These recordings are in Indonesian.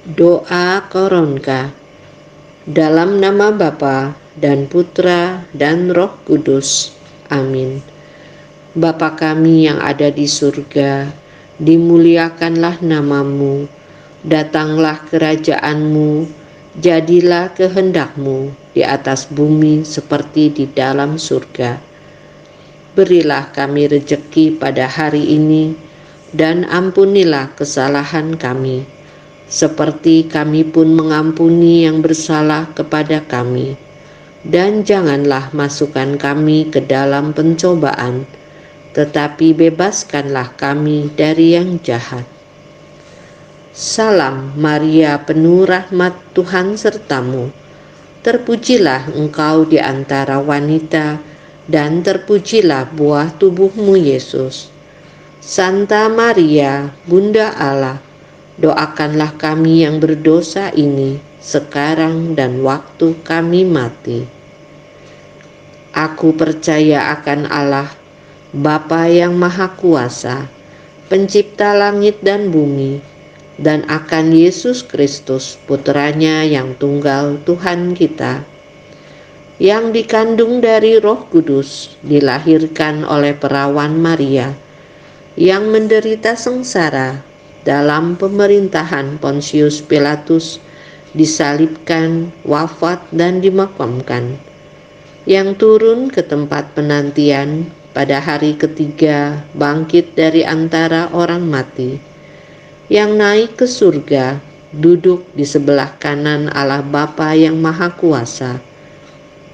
Doa Koronka. Dalam nama Bapa dan Putra dan Roh Kudus. Amin. Bapa kami yang ada di surga, dimuliakanlah namamu, datanglah kerajaanmu, jadilah kehendakmu di atas bumi seperti di dalam surga. Berilah kami rejeki pada hari ini, dan ampunilah kesalahan kami, seperti kami pun mengampuni yang bersalah kepada kami. Dan janganlah masukkan kami ke dalam pencobaan, tetapi bebaskanlah kami dari yang jahat. Salam Maria, penuh rahmat, Tuhan sertamu. Terpujilah engkau di antara wanita, dan terpujilah buah tubuhmu Yesus. Santa Maria, Bunda Allah, doakanlah kami yang berdosa ini, sekarang dan waktu kami mati. Aku percaya akan Allah, Bapa yang Maha Kuasa, Pencipta langit dan bumi, dan akan Yesus Kristus, Putranya yang tunggal Tuhan kita, yang dikandung dari Roh Kudus, dilahirkan oleh perawan Maria, yang menderita sengsara dalam pemerintahan Pontius Pilatus, disalibkan, wafat dan dimakamkan, yang turun ke tempat penantian, pada hari ketiga bangkit dari antara orang mati, yang naik ke surga, duduk di sebelah kanan Allah Bapa yang Maha Kuasa.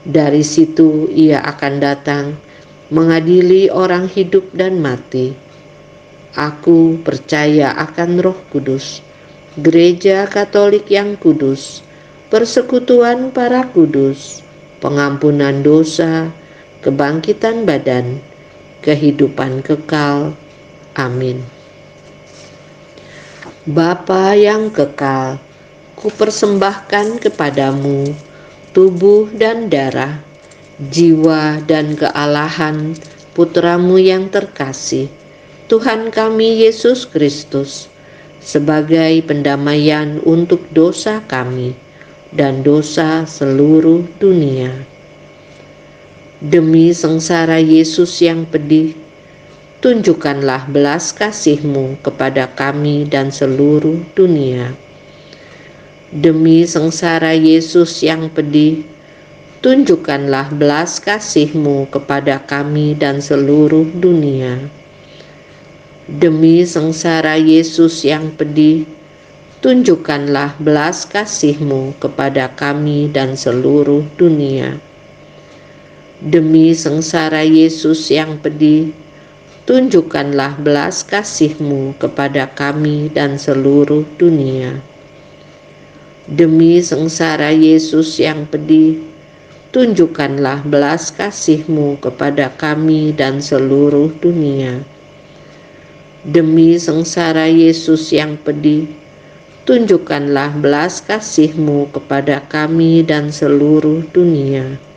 Dari situ ia akan datang mengadili orang hidup dan mati. Aku percaya akan Roh Kudus, Gereja Katolik yang kudus, persekutuan para kudus, pengampunan dosa, kebangkitan badan, kehidupan kekal. Amin. Bapa yang kekal, kupersembahkan kepadamu tubuh dan darah, jiwa dan kealahan Putramu yang terkasih, Tuhan kami Yesus Kristus, sebagai pendamaian untuk dosa kami dan dosa seluruh dunia. Demi sengsara Yesus yang pedih, tunjukkanlah belas kasih-Mu kepada kami dan seluruh dunia. Demi sengsara Yesus yang pedih, tunjukkanlah belas kasih-Mu kepada kami dan seluruh dunia. Demi sengsara Yesus yang pedih, tunjukkanlah belas kasih-Mu kepada kami dan seluruh dunia. Demi sengsara Yesus yang pedih, tunjukkanlah belas kasih-Mu kepada kami dan seluruh dunia. Demi sengsara Yesus yang pedih, tunjukkanlah belas kasih-Mu kepada kami dan seluruh dunia. Demi sengsara Yesus yang pedih, tunjukkanlah belas kasih-Mu kepada kami dan seluruh dunia.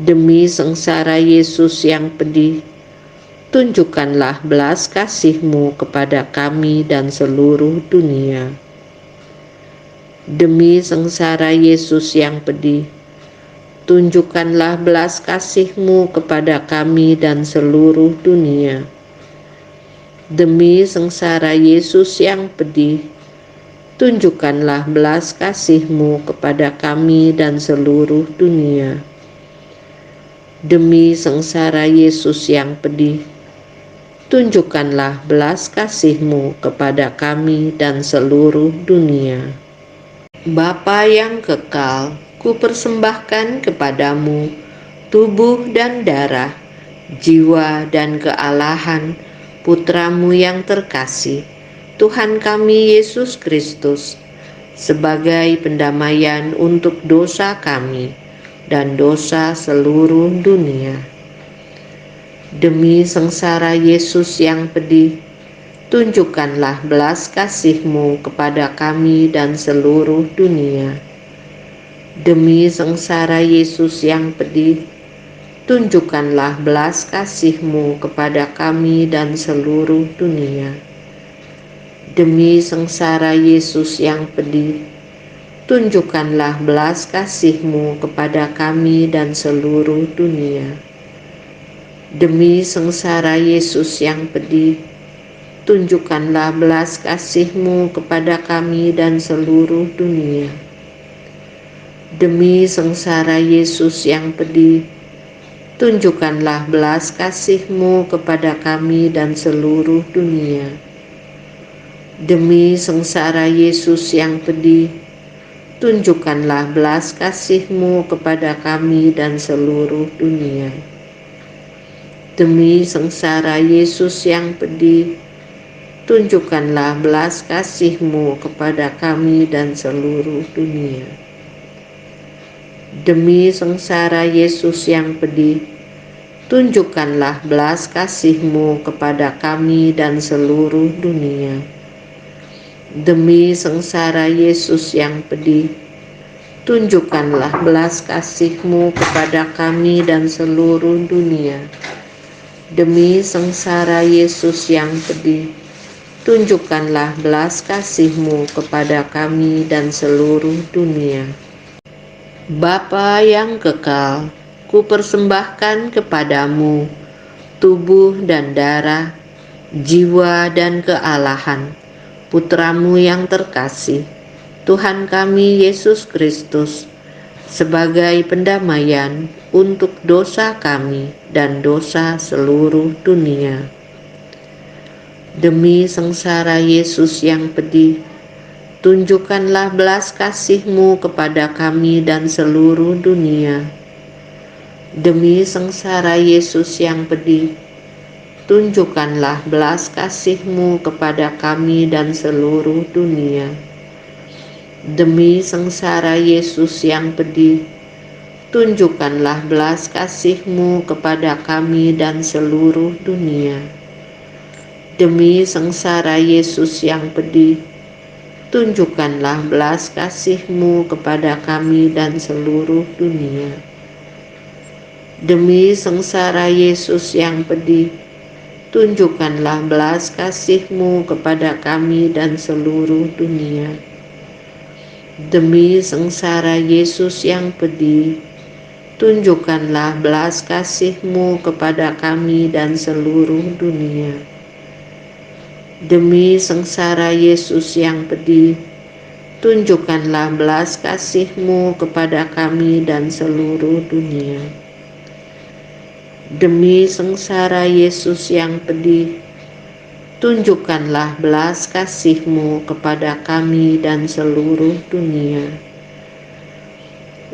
Demi sengsara Yesus yang pedih, tunjukkanlah belas kasih-Mu kepada kami dan seluruh dunia. Demi sengsara Yesus yang pedih, tunjukkanlah belas kasih-Mu kepada kami dan seluruh dunia. Demi sengsara Yesus yang pedih, tunjukkanlah belas kasih-Mu kepada kami dan seluruh dunia. Demi sengsara Yesus yang pedih, tunjukkanlah belas kasih-Mu kepada kami dan seluruh dunia. Bapa yang kekal, kupersembahkan kepadamu tubuh dan darah, jiwa dan kealahan Putramu yang terkasih, Tuhan kami Yesus Kristus, sebagai pendamaian untuk dosa kami dan dosa seluruh dunia. Demi sengsara Yesus yang pedih, tunjukkanlah belas kasih-Mu kepada kami dan seluruh dunia. Demi sengsara Yesus yang pedih, tunjukkanlah belas kasih-Mu kepada kami dan seluruh dunia. Demi sengsara Yesus yang pedih, tunjukkanlah belas kasih-Mu kepada kami dan seluruh dunia. Demi sengsara Yesus yang pedih, tunjukkanlah belas kasih-Mu kepada kami dan seluruh dunia. Demi sengsara Yesus yang pedih, tunjukkanlah belas kasih-Mu kepada kami dan seluruh dunia. Demi sengsara Yesus yang pedih, tunjukkanlah belas kasih-Mu kepada kami dan seluruh dunia. Demi sengsara Yesus yang pedih, tunjukkanlah belas kasih-Mu kepada kami dan seluruh dunia. Demi sengsara Yesus yang pedih, tunjukkanlah belas kasih-Mu kepada kami dan seluruh dunia. Demi sengsara Yesus yang pedih, tunjukkanlah belas kasih-Mu kepada kami dan seluruh dunia. Demi sengsara Yesus yang pedih, tunjukkanlah belas kasih-Mu kepada kami dan seluruh dunia. Bapa yang kekal, kupersembahkan kepadamu tubuh dan darah, jiwa dan kealahan Putra-Mu yang terkasih, Tuhan kami Yesus Kristus, sebagai pendamaian untuk dosa kami dan dosa seluruh dunia. Demi sengsara Yesus yang pedih, tunjukkanlah belas kasih-Mu kepada kami dan seluruh dunia. Demi sengsara Yesus yang pedih, tunjukkanlah belas kasih-Mu kepada kami dan seluruh dunia. Demi sengsara Yesus yang pedih, tunjukkanlah belas kasih-Mu kepada kami dan seluruh dunia. Demi sengsara Yesus yang pedih, tunjukkanlah belas kasih-Mu kepada kami dan seluruh dunia. Demi sengsara Yesus yang pedih, tunjukkanlah belas kasih-Mu kepada kami dan seluruh dunia. Demi sengsara Yesus yang pedih, tunjukkanlah belas kasih-Mu kepada kami dan seluruh dunia. Demi sengsara Yesus yang pedih, tunjukkanlah belas kasih-Mu kepada kami dan seluruh dunia. Demi sengsara Yesus yang pedih, tunjukkanlah belas kasih-Mu kepada kami dan seluruh dunia.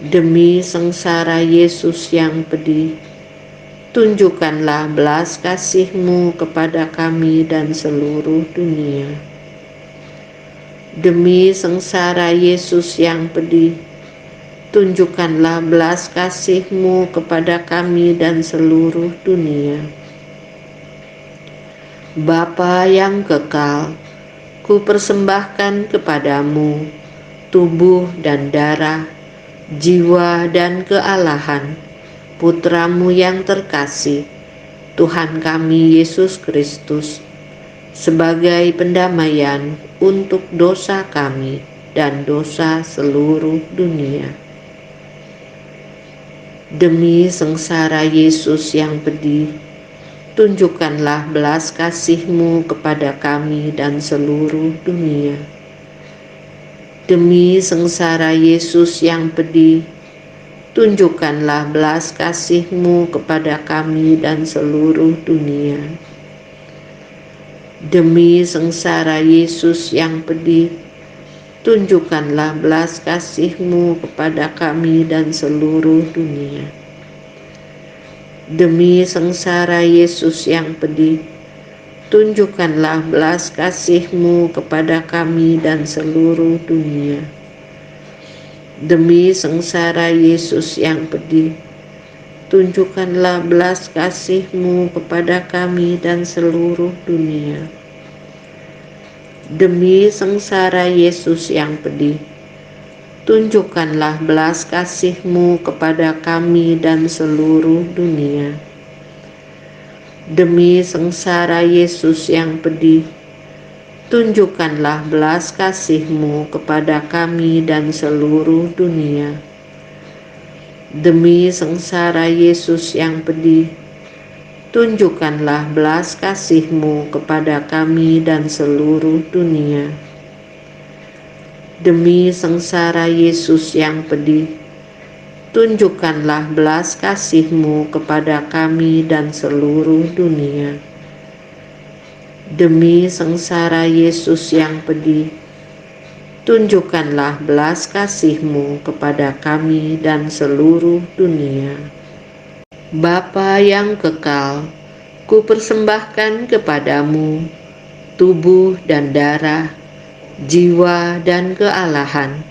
Demi sengsara Yesus yang pedih, tunjukkanlah belas kasih-Mu kepada kami dan seluruh dunia. Demi sengsara Yesus yang pedih, tunjukkanlah belas kasih-Mu kepada kami dan seluruh dunia. Bapa yang kekal, kupersembahkan kepadamu tubuh dan darah, jiwa dan kealahan Putra-Mu yang terkasih, Tuhan kami Yesus Kristus, sebagai pendamaian untuk dosa kami dan dosa seluruh dunia. Demi sengsara Yesus yang pedih, tunjukkanlah belas kasih-Mu kepada kami dan seluruh dunia. Demi sengsara Yesus yang pedih, tunjukkanlah belas kasih-Mu kepada kami dan seluruh dunia. Demi sengsara Yesus yang pedih, tunjukkanlah belas kasih-Mu kepada kami dan seluruh dunia. Demi sengsara Yesus yang pedih, tunjukkanlah belas kasih-Mu kepada kami dan seluruh dunia. Demi sengsara Yesus yang pedih, tunjukkanlah belas kasih-Mu kepada kami dan seluruh dunia. Demi sengsara Yesus yang pedih, tunjukkanlah belas kasih-Mu kepada kami dan seluruh dunia. Demi sengsara Yesus yang pedih, Tunjukkanlah belas kasih-Mu kepada kami dan seluruh dunia. Demi sengsara Yesus yang pedih, tunjukkanlah belas kasih-Mu kepada kami dan seluruh dunia. Demi sengsara Yesus yang pedih, tunjukkanlah belas kasih-Mu kepada kami dan seluruh dunia. Demi sengsara Yesus yang pedih, tunjukkanlah belas kasih-Mu kepada kami dan seluruh dunia. Bapa yang kekal, ku persembahkan kepadamu tubuh dan darah, jiwa dan kealahan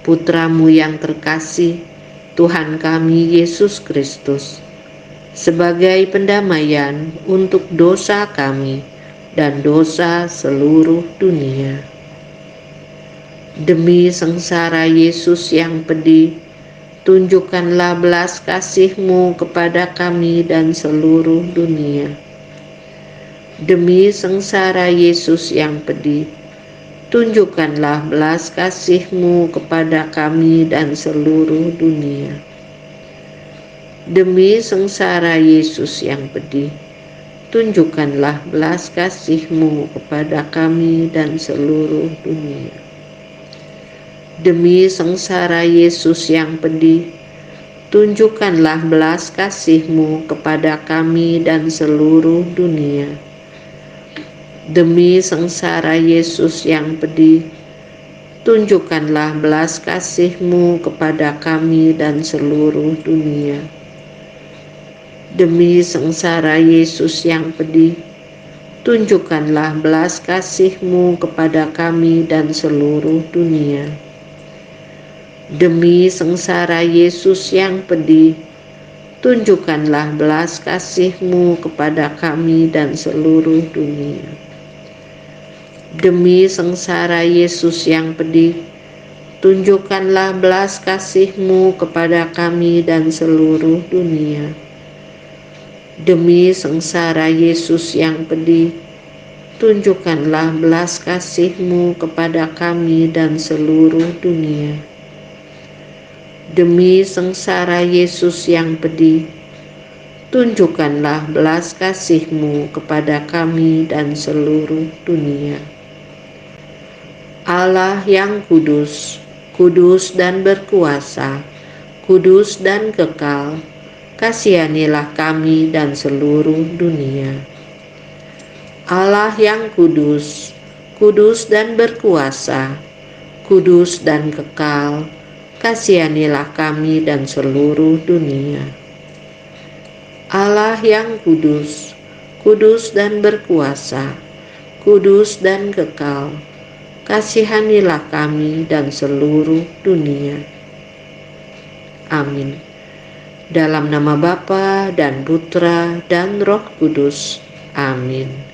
Putramu yang terkasih, Tuhan kami Yesus Kristus, sebagai pendamaian untuk dosa kami dan dosa seluruh dunia. Demi sengsara Yesus yang pedih, tunjukkanlah belas kasih-Mu kepada kami dan seluruh dunia. Demi sengsara Yesus yang pedih, tunjukkanlah belas kasih-Mu kepada kami dan seluruh dunia. Demi sengsara Yesus yang pedih, tunjukkanlah belas kasih-Mu kepada kami dan seluruh dunia. Demi sengsara Yesus yang pedih, tunjukkanlah belas kasih-Mu kepada kami dan seluruh dunia. Demi sengsara Yesus yang pedih, tunjukkanlah belas kasih-Mu kepada kami dan seluruh dunia. Demi sengsara Yesus yang pedih, tunjukkanlah belas kasih-Mu kepada kami dan seluruh dunia. Demi sengsara Yesus yang pedih, tunjukkanlah belas kasih-Mu kepada kami dan seluruh dunia. Demi sengsara Yesus yang pedih, tunjukkanlah belas kasih-Mu kepada kami dan seluruh dunia. Demi sengsara Yesus yang pedih, tunjukkanlah belas kasih-Mu kepada kami dan seluruh dunia. Demi sengsara Yesus yang pedih, tunjukkanlah belas kasih-Mu kepada kami dan seluruh dunia. Allah yang kudus, kudus dan berkuasa, kudus dan kekal, kasihanilah kami dan seluruh dunia. Allah yang kudus, kudus dan berkuasa, kudus dan kekal, kasihanilah kami dan seluruh dunia. Allah yang kudus, kudus dan berkuasa, kudus dan kekal, kasihanilah kami dan seluruh dunia. Amin. Dalam nama Bapa dan Putra dan Roh Kudus. Amin.